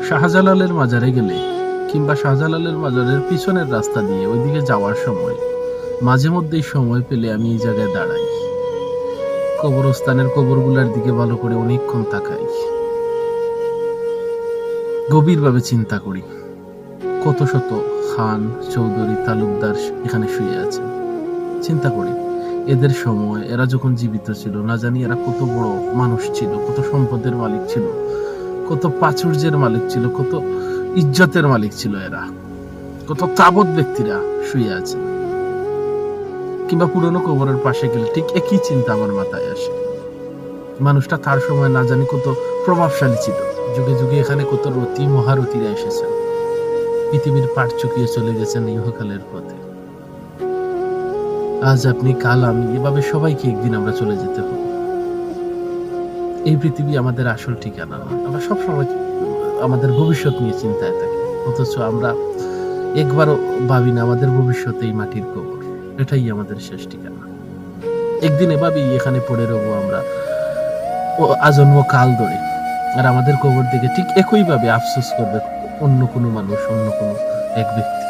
শাহজালালের মাজারে গেলে কিংবা শাহজালালের মাজারের পিছনের রাস্তা দিয়ে ওইদিকে যাওয়ার সময় মাঝে মধ্যেই সময় পেলে আমি এই জায়গায় দাঁড়াই, কবরস্থানের কবরগুলার দিকে ভালো করে অনেকক্ষণ তাকাই, গভীরভাবে চিন্তা করি কত শত খান চৌধুরী তালুকদার এখানে শুয়ে আছে। চিন্তা করি এদের সময় এরা যখন জীবিত ছিল না জানি এরা কত বড় মানুষ ছিল, কত সম্পদের মালিক ছিল, কত প্রাচুর্যের মালিক ছিল, কত ইজ্জতের মালিক ছিল, এরা কত তাবৎ ব্যক্তিরা শুয়ে আছে। কিংবা পুরনো কবরের পাশে গেলে ঠিক একই চিন্তা আমার মাথায় আসে, মানুষটা তার সময় না জানি কত প্রভাবশালী ছিল, যুগে যুগে এখানে কত রতি মহারথীরা এসেছেন, পৃথিবীর পাট চুকিয়ে চলে গেছেন ইহকালের পথে। আজ আপনি কাল আমি, এভাবে সবাইকে একদিন আমরা চলে যেতে হবে। এই পৃথিবী আমাদের আসল ঠিকানা না। আমরা সবসময় আমাদের ভবিষ্যৎ নিয়ে চিন্তায় থাকি, অথচ আমরা একবারও ভাবি না আমাদের ভবিষ্যৎ এই মাটির কবর, এটাই আমাদের শেষ ঠিকানা। একদিন এভাবেই এখানে পড়ে রবো আমরা আজন্ম কাল ধরে, আর আমাদের কবর দিকে ঠিক একইভাবে আফসোস করবে অন্য কোনো মানুষ, অন্য কোনো এক ব্যক্তি।